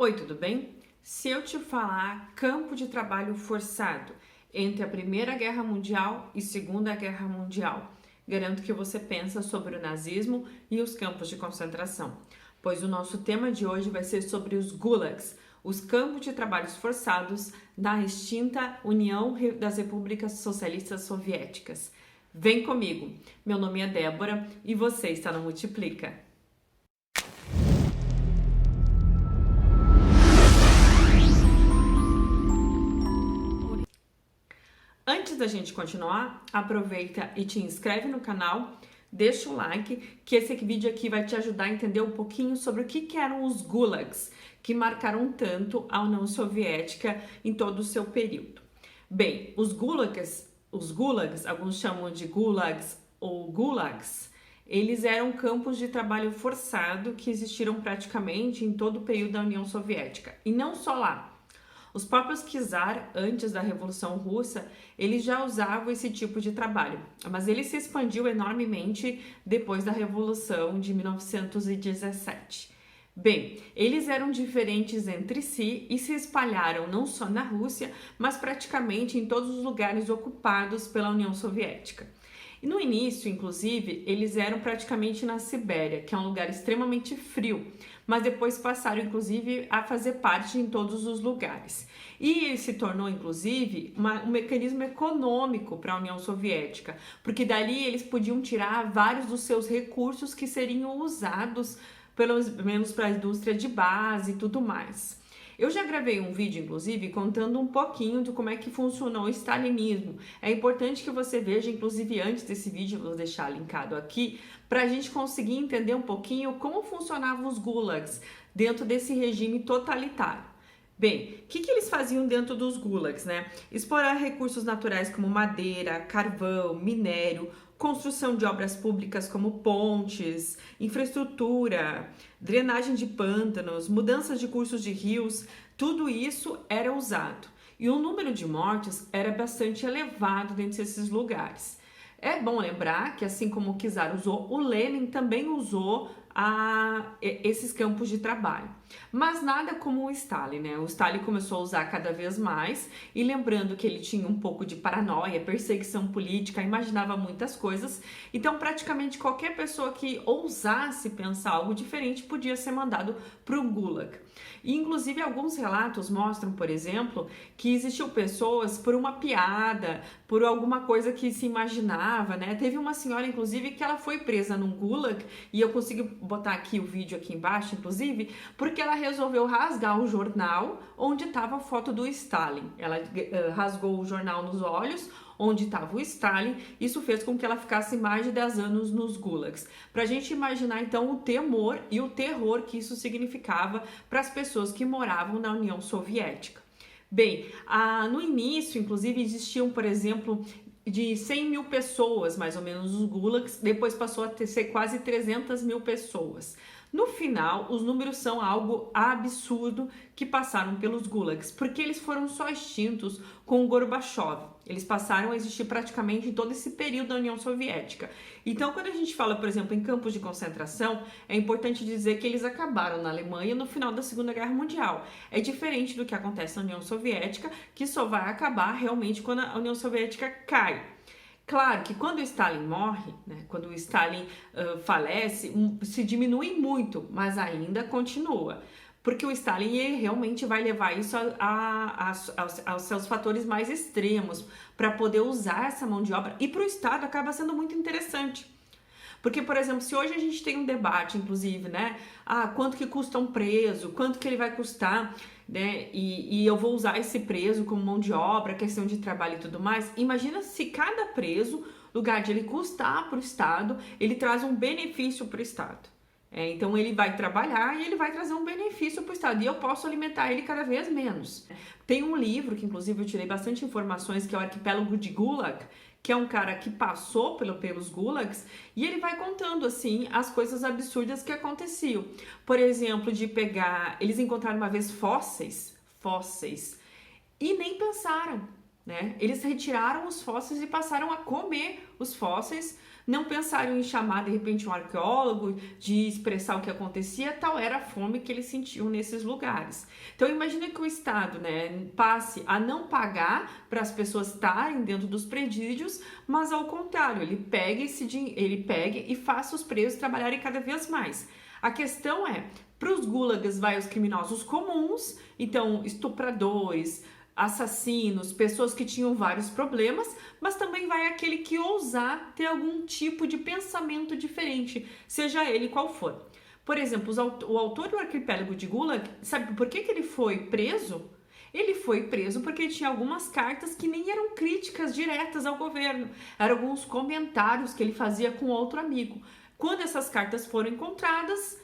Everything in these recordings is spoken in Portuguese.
Oi, tudo bem? Se eu te falar campo de trabalho forçado entre a Primeira Guerra Mundial e Segunda Guerra Mundial, garanto que você pensa sobre o nazismo e os campos de concentração, pois o nosso tema de hoje vai ser sobre os gulags, os campos de trabalhos forçados da extinta União das Repúblicas Socialistas Soviéticas. Vem comigo! Meu nome é Débora e você está no Multiplica. Antes da gente continuar, aproveita e te inscreve no canal, deixa o like, que esse vídeo aqui vai te ajudar a entender um pouquinho sobre o que eram os gulags, que marcaram tanto a União Soviética em todo o seu período. Bem, os gulags, alguns chamam de gulags ou gulags, eles eram campos de trabalho forçado que existiram praticamente em todo o período da União Soviética. E não só lá. Os próprios czar, antes da Revolução Russa, eles já usavam esse tipo de trabalho, mas ele se expandiu enormemente depois da Revolução de 1917. Bem, eles eram diferentes entre si e se espalharam não só na Rússia, mas praticamente em todos os lugares ocupados pela União Soviética. E no início, inclusive, eles eram praticamente na Sibéria, que é um lugar extremamente frio, mas depois passaram, inclusive, a fazer parte em todos os lugares. E se tornou, inclusive, um mecanismo econômico para a União Soviética, porque dali eles podiam tirar vários dos seus recursos que seriam usados, pelo menos para a indústria de base e tudo mais. Eu já gravei um vídeo, inclusive, contando um pouquinho de como é que funcionou o stalinismo. É importante que você veja, inclusive antes desse vídeo, vou deixar linkado aqui, para a gente conseguir entender um pouquinho como funcionavam os gulags dentro desse regime totalitário. Bem, o que eles faziam dentro dos gulags, né? Explorar recursos naturais como madeira, carvão, minério, construção de obras públicas como pontes, infraestrutura, drenagem de pântanos, mudanças de cursos de rios, tudo isso era usado. E o número de mortes era bastante elevado dentro desses lugares. É bom lembrar que, assim como o czar usou, o Lenin também usou esses campos de trabalho. Mas nada como o Stalin, né? O Stalin começou a usar cada vez mais e lembrando que ele tinha um pouco de paranoia, perseguição política, imaginava muitas coisas. Então, praticamente qualquer pessoa que ousasse pensar algo diferente podia ser mandado para o Gulag. E, inclusive, alguns relatos mostram, por exemplo, que existiam pessoas por uma piada, por alguma coisa que se imaginava, né? Teve uma senhora, inclusive, que ela foi presa num Gulag, e eu consigo botar aqui o vídeo aqui embaixo, inclusive, porque ela resolveu rasgar o jornal onde estava a foto do Stalin. Ela rasgou o jornal nos olhos, onde estava o Stalin. Isso fez com que ela ficasse mais de 10 anos nos gulags. Para a gente imaginar, então, o temor e o terror que isso significava para as pessoas que moravam na União Soviética. Bem, no início, inclusive, existiam, por exemplo, de 100 mil pessoas, mais ou menos, os gulags, depois passou a ser quase 300 mil pessoas. No final, os números são algo absurdo que passaram pelos gulags, porque eles foram só extintos com o Gorbachev. Eles passaram a existir praticamente em todo esse período da União Soviética. Então, quando a gente fala, por exemplo, em campos de concentração, é importante dizer que eles acabaram na Alemanha no final da Segunda Guerra Mundial. É diferente do que acontece na União Soviética, que só vai acabar realmente quando a União Soviética cai. Claro que quando o Stalin morre, né, quando o Stalin falece, se diminui muito, mas ainda continua. Porque o Stalin ele realmente vai levar isso aos seus fatores mais extremos para poder usar essa mão de obra. E para o Estado acaba sendo muito interessante. Porque, por exemplo, se hoje a gente tem um debate, inclusive, né? Quanto que custa um preso, quanto que ele vai custar, né? E eu vou usar esse preso como mão de obra, questão de trabalho e tudo mais. Imagina se cada preso, no lugar de ele custar para o Estado, ele traz um benefício para o Estado. Então ele vai trabalhar e ele vai trazer um benefício para o Estado. E eu posso alimentar ele cada vez menos. Tem um livro que, inclusive, eu tirei bastante informações, que é o Arquipélago de Gulag, que é um cara que passou pelos gulags, e ele vai contando, assim, as coisas absurdas que aconteciam. Por exemplo, de pegar... Eles encontraram uma vez fósseis, e nem pensaram, né? Eles retiraram os fósseis e passaram a comer os fósseis não pensaram em chamar de repente um arqueólogo, de expressar o que acontecia, tal era a fome que eles sentiam nesses lugares. Então imagina que o Estado, né, passe a não pagar para as pessoas estarem dentro dos presídios, mas ao contrário, ele pegue e faça os presos trabalharem cada vez mais. A questão é, para os gulags vai os criminosos comuns, então estupradores, assassinos, pessoas que tinham vários problemas, mas também vai aquele que ousar ter algum tipo de pensamento diferente, seja ele qual for. Por exemplo, o autor do Arquipélago de Gulag, sabe por que ele foi preso? Ele foi preso porque ele tinha algumas cartas que nem eram críticas diretas ao governo, eram alguns comentários que ele fazia com outro amigo. Quando essas cartas foram encontradas,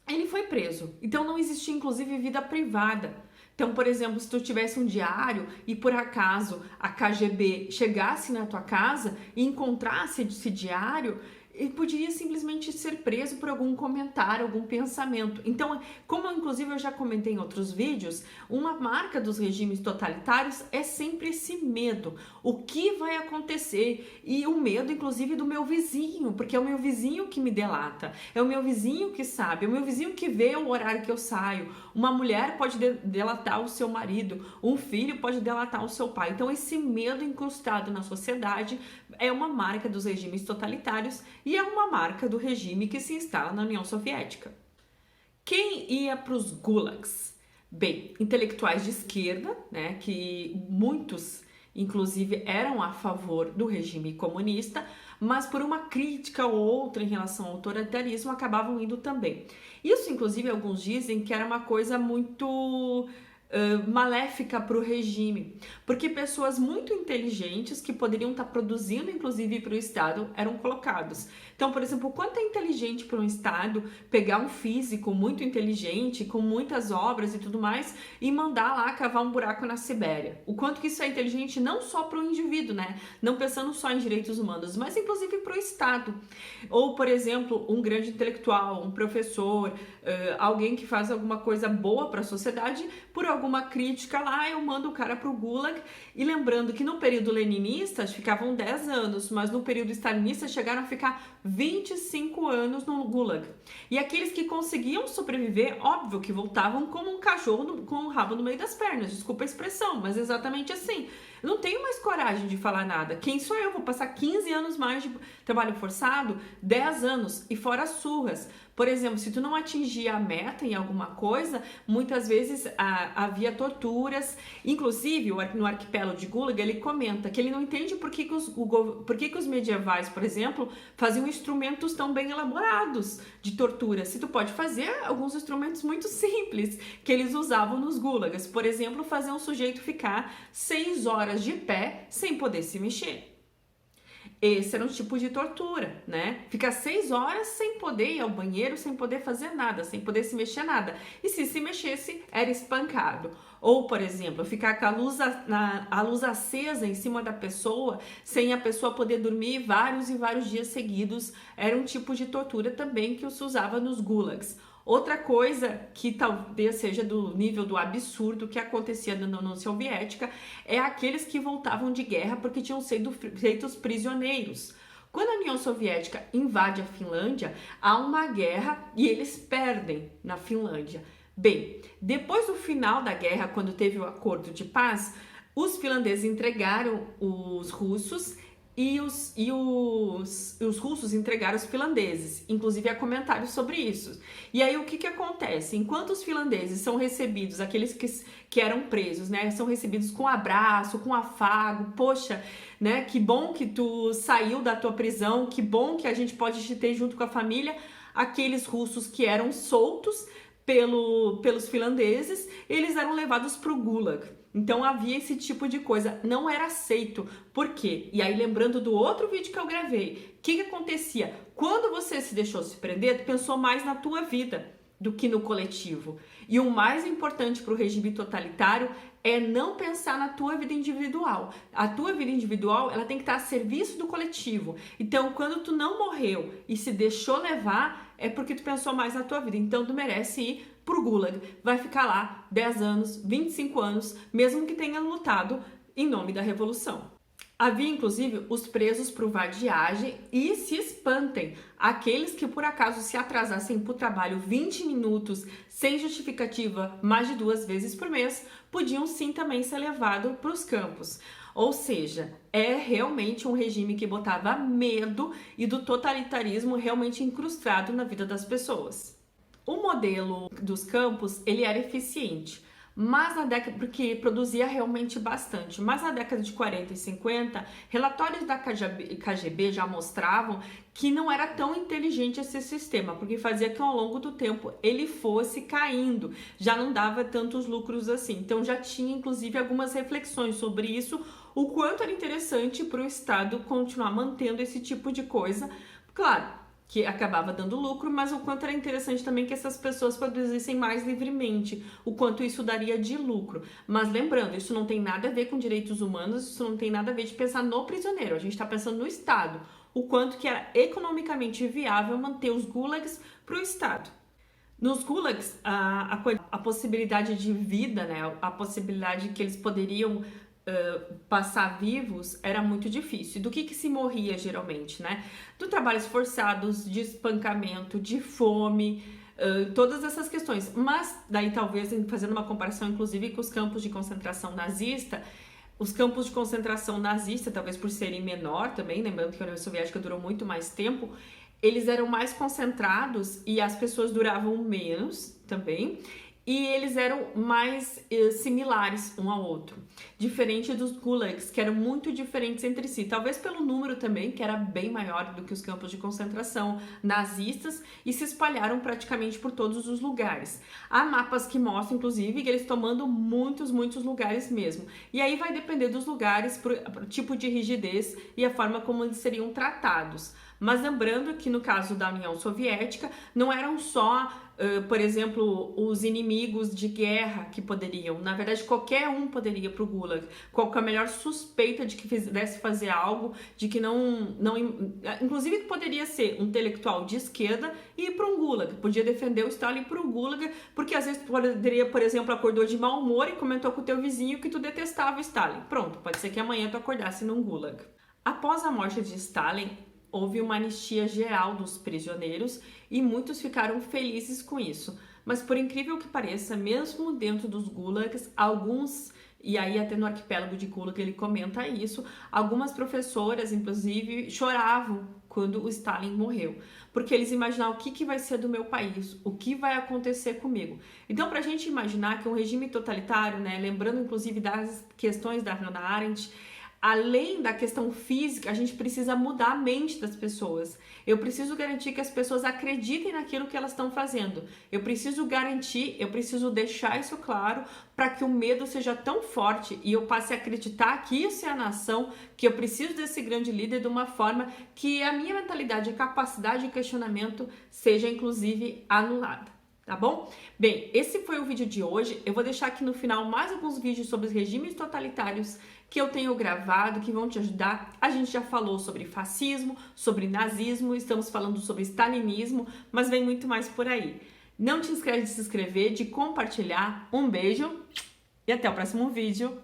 ele foi preso. Então não existia inclusive vida privada. Então, por exemplo, se tu tivesse um diário e por acaso a KGB chegasse na tua casa e encontrasse esse diário, ele poderia simplesmente ser preso por algum comentário, algum pensamento. Então, como inclusive eu já comentei em outros vídeos, uma marca dos regimes totalitários é sempre esse medo. O que vai acontecer? E o medo, inclusive, do meu vizinho, porque é o meu vizinho que me delata, é o meu vizinho que sabe, é o meu vizinho que vê o horário que eu saio. Uma mulher pode delatar o seu marido, um filho pode delatar o seu pai. Então, esse medo incrustado na sociedade é uma marca dos regimes totalitários e é uma marca do regime que se instala na União Soviética. Quem ia para os gulags? Bem, intelectuais de esquerda, né, que muitos, inclusive, eram a favor do regime comunista, mas por uma crítica ou outra em relação ao autoritarismo, acabavam indo também. Isso, inclusive, alguns dizem que era uma coisa muito maléfica para o regime, porque pessoas muito inteligentes que poderiam estar produzindo inclusive para o Estado eram colocados. Então, por exemplo, o quanto é inteligente para um Estado pegar um físico muito inteligente, com muitas obras e tudo mais, e mandar lá cavar um buraco na Sibéria. O quanto que isso é inteligente não só para o indivíduo, né? Não pensando só em direitos humanos, mas inclusive para o Estado. Ou, por exemplo, um grande intelectual, um professor, alguém que faz alguma coisa boa para a sociedade, por alguma crítica lá, eu mando o cara para o Gulag. E lembrando que no período leninista ficavam 10 anos, mas no período stalinista chegaram a ficar 25 anos no Gulag. E aqueles que conseguiam sobreviver, óbvio que voltavam como um cachorro com o rabo no meio das pernas, desculpa a expressão, mas exatamente assim. Eu não tenho mais coragem de falar nada. Quem sou eu? Vou passar 15 anos mais de trabalho forçado, 10 anos, e fora surras. Por exemplo, se tu não atingir a meta em alguma coisa, muitas vezes havia torturas. Inclusive, no Arquipélago de Gulag, ele comenta que ele não entende por que os medievais, por exemplo, faziam instrumentos tão bem elaborados de tortura. Se tu pode fazer alguns instrumentos muito simples que eles usavam nos gulags. Por exemplo, fazer um sujeito ficar 6 horas de pé sem poder se mexer. Esse era um tipo de tortura, né? Ficar 6 horas sem poder ir ao banheiro, sem poder fazer nada, sem poder se mexer nada. E se mexesse, era espancado. Ou, por exemplo, ficar com a luz acesa em cima da pessoa, sem a pessoa poder dormir vários e vários dias seguidos. Era um tipo de tortura também que se usava nos gulags. Outra coisa que talvez seja do nível do absurdo que acontecia na União Soviética é aqueles que voltavam de guerra porque tinham sido feitos prisioneiros. Quando a União Soviética invade a Finlândia, há uma guerra e eles perdem na Finlândia. Bem, depois do final da guerra, quando teve o acordo de paz, os finlandeses entregaram os russos e os russos entregaram os finlandeses. Inclusive há comentários sobre isso. E aí o que acontece? Enquanto os finlandeses são recebidos, aqueles que eram presos, né, são recebidos com abraço, com afago, poxa, né, que bom que tu saiu da tua prisão, que bom que a gente pode te ter junto com a família. Aqueles russos que eram soltos pelos finlandeses, eles eram levados para o Gulag. Então havia esse tipo de coisa, não era aceito. Por quê? E aí lembrando do outro vídeo que eu gravei, o que acontecia? Quando você se deixou se prender, tu pensou mais na tua vida do que no coletivo. E o mais importante para o regime totalitário é não pensar na tua vida individual. A tua vida individual, ela tem que estar a serviço do coletivo. Então, quando tu não morreu e se deixou levar, é porque tu pensou mais na tua vida. Então, tu merece ir pro Gulag. Vai ficar lá 10 anos, 25 anos, mesmo que tenha lutado em nome da revolução. Havia, inclusive, os presos por vadiagem e se espantem, aqueles que por acaso se atrasassem para o trabalho 20 minutos sem justificativa mais de 2 vezes por mês, podiam sim também ser levados para os campos. Ou seja, é realmente um regime que botava medo e do totalitarismo realmente incrustado na vida das pessoas. O modelo dos campos, ele era eficiente, mas na década, porque produzia realmente bastante, mas na década de 40 e 50, relatórios da KGB já mostravam que não era tão inteligente esse sistema, porque fazia que ao longo do tempo ele fosse caindo, já não dava tantos lucros assim. Então já tinha inclusive algumas reflexões sobre isso, o quanto era interessante para o Estado continuar mantendo esse tipo de coisa. Claro, que acabava dando lucro, mas o quanto era interessante também que essas pessoas produzissem mais livremente, o quanto isso daria de lucro. Mas lembrando, isso não tem nada a ver com direitos humanos, isso não tem nada a ver de pensar no prisioneiro, a gente está pensando no Estado, o quanto que era economicamente viável manter os gulags para o Estado. Nos gulags, a possibilidade de vida, né, a possibilidade que eles poderiam passar vivos era muito difícil. Do que se morria geralmente, né? Do trabalhos forçados, de espancamento, de fome, todas essas questões. Mas daí talvez fazendo uma comparação inclusive com os campos de concentração nazista, os campos de concentração nazista, talvez por serem menor também, lembrando que a União Soviética durou muito mais tempo, eles eram mais concentrados e as pessoas duravam menos também. E eles eram mais similares um ao outro, diferente dos gulags, que eram muito diferentes entre si, talvez pelo número também, que era bem maior do que os campos de concentração nazistas, e se espalharam praticamente por todos os lugares. Há mapas que mostram, inclusive, que eles tomando muitos lugares mesmo. E aí vai depender dos lugares, pro tipo de rigidez e a forma como eles seriam tratados. Mas lembrando que no caso da União Soviética, não eram só, por exemplo, os inimigos de guerra que poderiam. Na verdade, qualquer um poderia ir para o Gulag. Qual que é a melhor suspeita de que quisesse fazer algo, de que não... Inclusive, poderia ser um intelectual de esquerda e ir para um Gulag. Podia defender o Stalin para o Gulag, porque às vezes poderia, por exemplo, acordou de mau humor e comentou com o teu vizinho que tu detestava o Stalin. Pronto, pode ser que amanhã tu acordasse num Gulag. Após a morte de Stalin, houve uma anistia geral dos prisioneiros e muitos ficaram felizes com isso. Mas por incrível que pareça, mesmo dentro dos gulags, alguns, e aí até no arquipélago de Gulag ele comenta isso, algumas professoras, inclusive, choravam quando o Stalin morreu, porque eles imaginavam o que vai ser do meu país, o que vai acontecer comigo. Então, para a gente imaginar que um regime totalitário, né, lembrando inclusive das questões da Hannah Arendt, além da questão física, a gente precisa mudar a mente das pessoas. Eu preciso garantir que as pessoas acreditem naquilo que elas estão fazendo. Eu preciso deixar isso claro para que o medo seja tão forte e eu passe a acreditar que isso é a nação, que eu preciso desse grande líder de uma forma que a minha mentalidade, a capacidade de questionamento seja inclusive anulada. Tá bom? Bem, esse foi o vídeo de hoje. Eu vou deixar aqui no final mais alguns vídeos sobre os regimes totalitários que eu tenho gravado, que vão te ajudar. A gente já falou sobre fascismo, sobre nazismo, estamos falando sobre stalinismo, mas vem muito mais por aí. Não te esquece de se inscrever, de compartilhar. Um beijo e até o próximo vídeo.